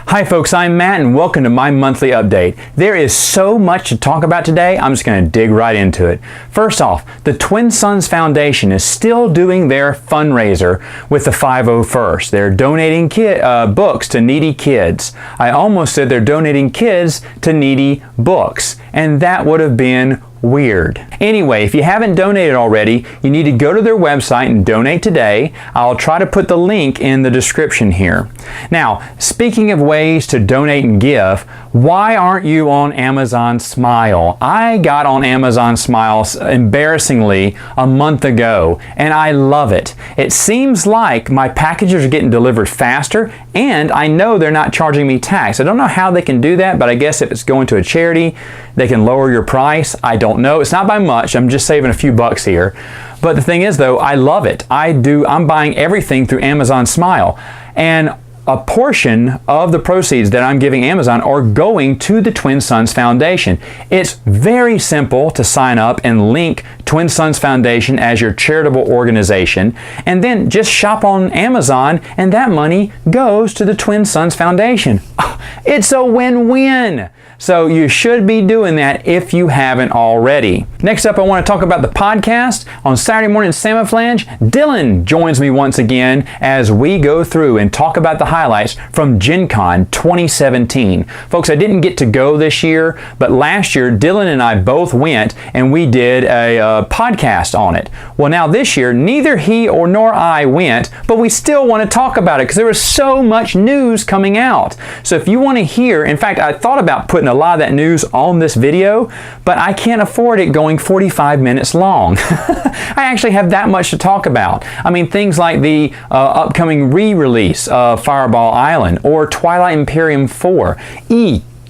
Hi folks, I'm Matt and welcome to my monthly update. There is so much to talk about today, I'm just going to dig right into it. First off, the Twin Sons Foundation is still doing their fundraiser with the 501st. They're donating books to needy kids. I almost said they're donating kids to needy books, and that would have been weird. Anyway, if you haven't donated already, you need to go to their website and donate today. I'll try to put the link in the description here. Now, speaking of ways to donate and give, why aren't you on Amazon Smile? I got on Amazon Smile embarrassingly a month ago, and I love it. It seems like my packages are getting delivered faster, and I know they're not charging me tax. I don't know how they can do that, but I guess if it's going to a charity, they can lower your price. I don't know. It's not by much. I'm just saving a few bucks here. But the thing is, though, I love it. I'm buying everything through Amazon Smile. And a portion of the proceeds that I'm giving Amazon are going to the Twin Sons Foundation. It's very simple to sign up and link Twin Sons Foundation as your charitable organization, and then just shop on Amazon and that money goes to the Twin Sons Foundation. It's a win-win. So you should be doing that if you haven't already. Next up, I want to talk about the podcast. On Saturday morning Samoflange, Dylan joins me once again as we go through and talk about the highlights from Gen Con 2017. Folks, I didn't get to go this year, but last year Dylan and I both went and we did a podcast on it. Well, now this year, neither he nor I went, but we still want to talk about it because there was so much news coming out. So if you want to hear, in fact, I thought about putting a lot of that news on this video, but I can't afford it going 45 minutes long. I actually have that much to talk about. I mean, things like the upcoming re-release of Fireball Island or Twilight Imperium 4.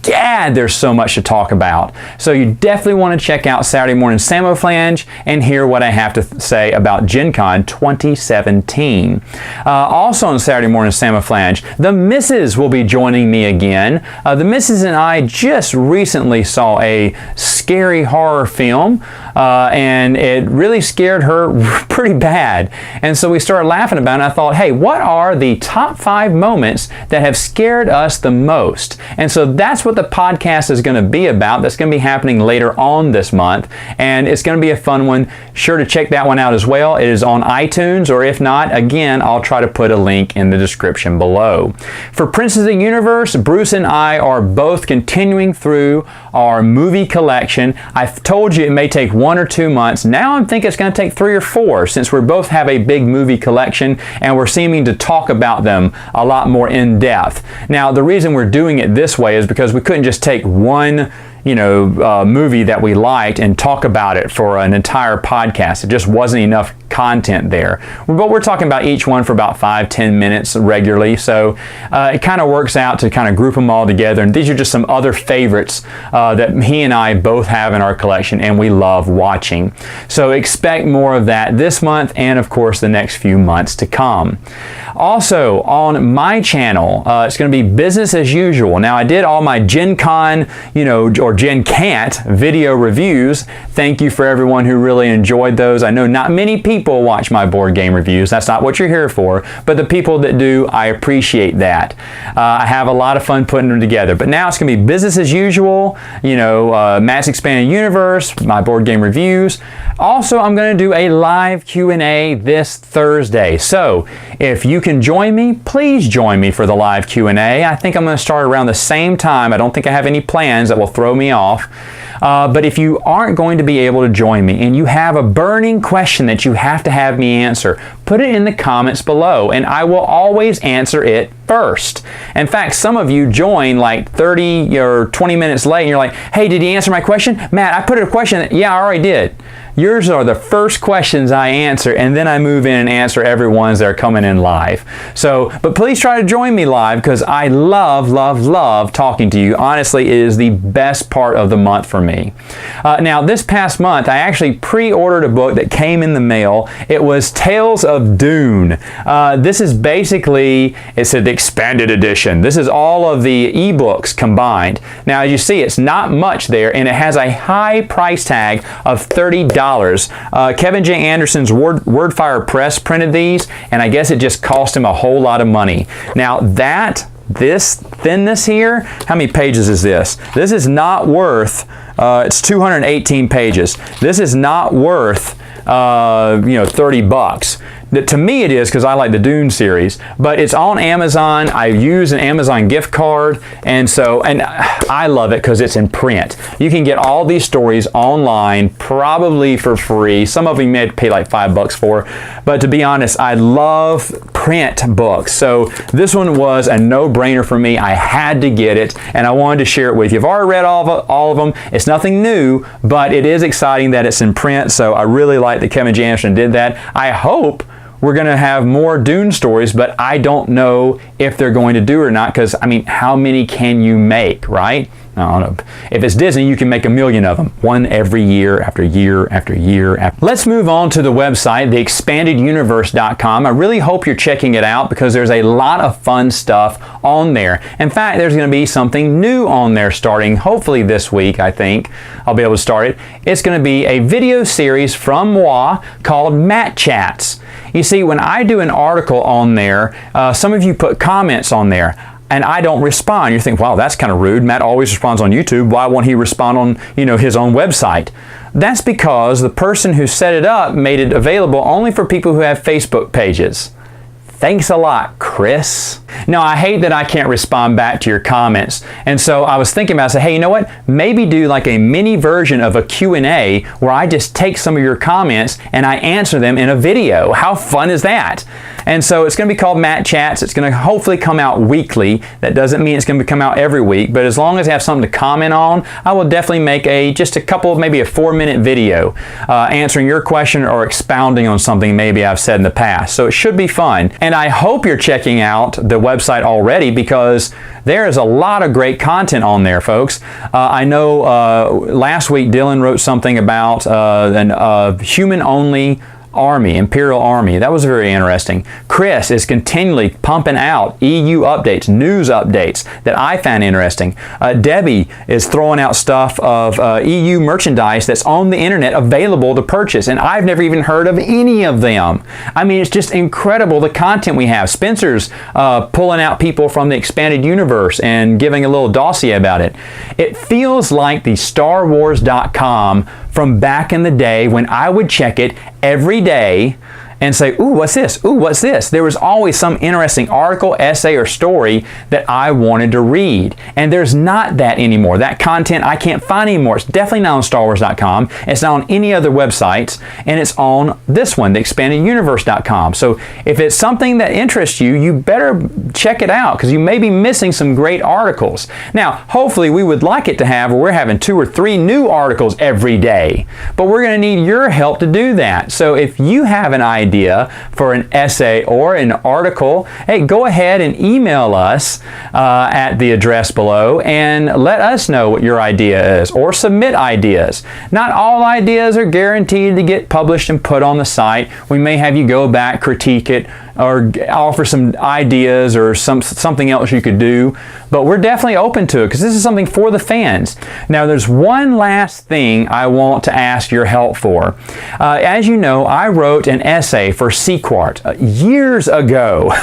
Gad, there's so much to talk about. So you definitely want to check out Saturday morning Samoflange and hear what I have to say about Gen Con 2017. Also on Saturday morning Samoflange, the Missus will be joining me again. The Missus and I just recently saw a scary horror film and it really scared her pretty bad. And so we started laughing about it and I thought, hey, what are the top 5 moments that have scared us the most? And so that's what the podcast is going to be about. That's going to be happening later on this month, and it's going to be a fun one. Sure to check that one out as well. It is on iTunes, or if not, again, I'll try to put a link in the description below. For Princes of the Universe, Bruce and I are both continuing through our movie collection. I've told you it may take 1 or 2 months. Now I think it's going to take 3 or 4 since we both have a big movie collection and we're seeming to talk about them a lot more in depth. Now the reason we're doing it this way is because we couldn't just take one movie that we liked and talk about it for an entire podcast. It just wasn't enough content there. But we're talking about each one for about 5-10 minutes regularly, so it kind of works out to kind of group them all together. And these are just some other favorites that he and I both have in our collection and we love watching. So expect more of that this month and of course the next few months to come. Also on my channel, it's going to be business as usual. Now I did all my Gen Con, or Gen Can't video reviews. Thank you for everyone who really enjoyed those. I know not many people watch my board game reviews. That's not what you're here for, but the people that do, I appreciate that. I have a lot of fun putting them together. But now it's going to be business as usual, Matt's Expanded Universe, my board game reviews. Also, I'm going to do a live Q&A this Thursday. So if you can join me, please join me for the live Q&A. I think I'm going to start around the same time. I don't think I have any plans that will throw me off. But if you aren't going to be able to join me and you have a burning question that you have to have me answer, put it in the comments below and I will always answer it first. In fact, some of you join like 30 or 20 minutes late and you're like, hey, did he answer my question? Matt, I put a question. Yeah, I already did. Yours are the first questions I answer, and then I move in and answer everyone's that are coming in live. So, but please try to join me live because I love, love, love talking to you. Honestly, it is the best part of the month for me. Now, this past month, I actually pre-ordered a book that came in the mail. It was Tales of Dune. This is basically, it's an expanded edition. This is all of the ebooks combined. Now, as you see, it's not much there, and it has a high price tag of $30. Kevin J. Anderson's Wordfire Press printed these, and I guess it just cost him a whole lot of money. Now that this thinness here, how many pages is this? This is not worth, it's 218 pages. This is not worth, 30 bucks. To me it is, because I like the Dune series, but it's on Amazon. I use an Amazon gift card, and I love it because it's in print. You can get all these stories online, probably for free. Some of them you may have to pay like $5 for, but to be honest, I love print books. So this one was a no-brainer for me. I had to get it, and I wanted to share it with you. I've already read all of them. It's nothing new, but it is exciting that it's in print, so I really like that Kevin J. Anderson did that. I hope we're going to have more Dune stories, but I don't know if they're going to do or not, because, I mean, how many can you make, right? I don't know. If it's Disney, you can make a million of them. One every year after year after year. Let's move on to the website, theexpandeduniverse.com. I really hope you're checking it out because there's a lot of fun stuff on there. In fact, there's going to be something new on there starting hopefully this week, I think. I'll be able to start it. It's going to be a video series from moi called Matt Chats. You see, when I do an article on there, some of you put comments on there, and I don't respond. You think, wow, that's kind of rude. Matt always responds on YouTube. Why won't he respond on, his own website? That's because the person who set it up made it available only for people who have Facebook pages. Thanks a lot, Chris. Now, I hate that I can't respond back to your comments. And so I was thinking about, hey, you know what? Maybe do like a mini version of a Q&A where I just take some of your comments and I answer them in a video. How fun is that? And so it's going to be called Matt Chats. It's going to hopefully come out weekly. That doesn't mean it's going to come out every week, but as long as I have something to comment on, I will definitely make just a couple, maybe a 4-minute video answering your question or expounding on something maybe I've said in the past. So it should be fun. And I hope you're checking out the website already because there is a lot of great content on there, folks. I know last week Dylan wrote something about an human-only Army, Imperial Army. That was very interesting. Chris is continually pumping out EU updates, news updates that I found interesting. Debbie is throwing out stuff of EU merchandise that's on the internet available to purchase, and I've never even heard of any of them. I mean, it's just incredible the content we have. Spencer's pulling out people from the expanded universe and giving a little dossier about it. It feels like the StarWars.com from back in the day when I would check it every day and say, ooh, what's this? Ooh, what's this? There was always some interesting article, essay, or story that I wanted to read. And there's not that anymore. That content I can't find anymore. It's definitely not on StarWars.com. It's not on any other websites. And it's on this one, theexpandeduniverse.com. So if it's something that interests you, you better check it out because you may be missing some great articles. Now, hopefully we would like it to have where we're having 2 or 3 new articles every day. But we're going to need your help to do that. So if you have an idea for an essay or an article, hey, go ahead and email us at the address below and let us know what your idea is, or submit ideas. Not all ideas are guaranteed to get published and put on the site. We may have you go back, critique it, or offer some ideas or something else you could do, but we're definitely open to it because this is something for the fans. Now, there's one last thing I want to ask your help for. As you know, I wrote an essay for Sequart years ago.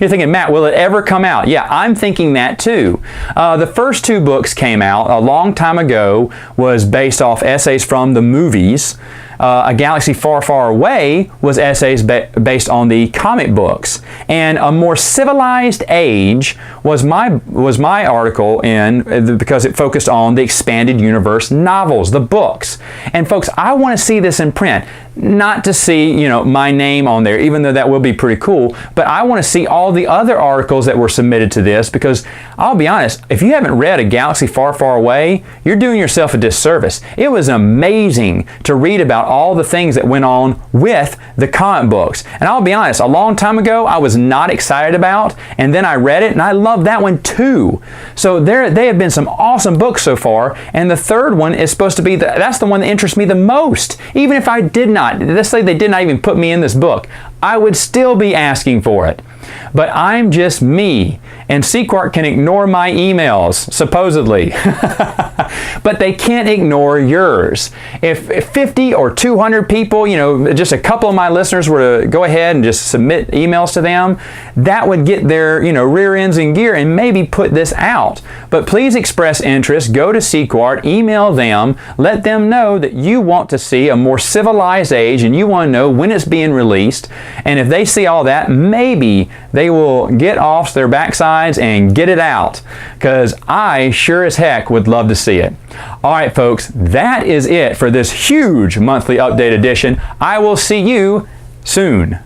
You're thinking, Matt, will it ever come out? Yeah, I'm thinking that too. The first 2 books came out a long time ago, was based off essays from the movies. A Galaxy Far, Far Away was essays based on the comic books. And A More Civilized Age was my article because it focused on the expanded universe novels, the books. And folks, I want to see this in print. Not to see, my name on there, even though that will be pretty cool, but I want to see all the other articles that were submitted to this because I'll be honest, if you haven't read A Galaxy Far, Far Away, you're doing yourself a disservice. It was amazing to read about all the things that went on with the comic books. And I'll be honest, a long time ago, I was not excited about, and then I read it, and I loved that one too. So they have been some awesome books so far, and the third one is supposed to be, that's the one that interests me the most. Even if I did not, let's say they did not even put me in this book, I would still be asking for it. But I'm just me, and Sequart can ignore my emails, supposedly. But they can't ignore yours. If 50 or 200 people, just a couple of my listeners were to go ahead and just submit emails to them, that would get their, rear ends in gear and maybe put this out. But please express interest, go to Sequart, email them, let them know that you want to see a more civilized age and you want to know when it's being released. And if they see all that, maybe they will get off their backsides and get it out, because I sure as heck would love to see it. All right, folks, that is it for this huge monthly update edition. I will see you soon.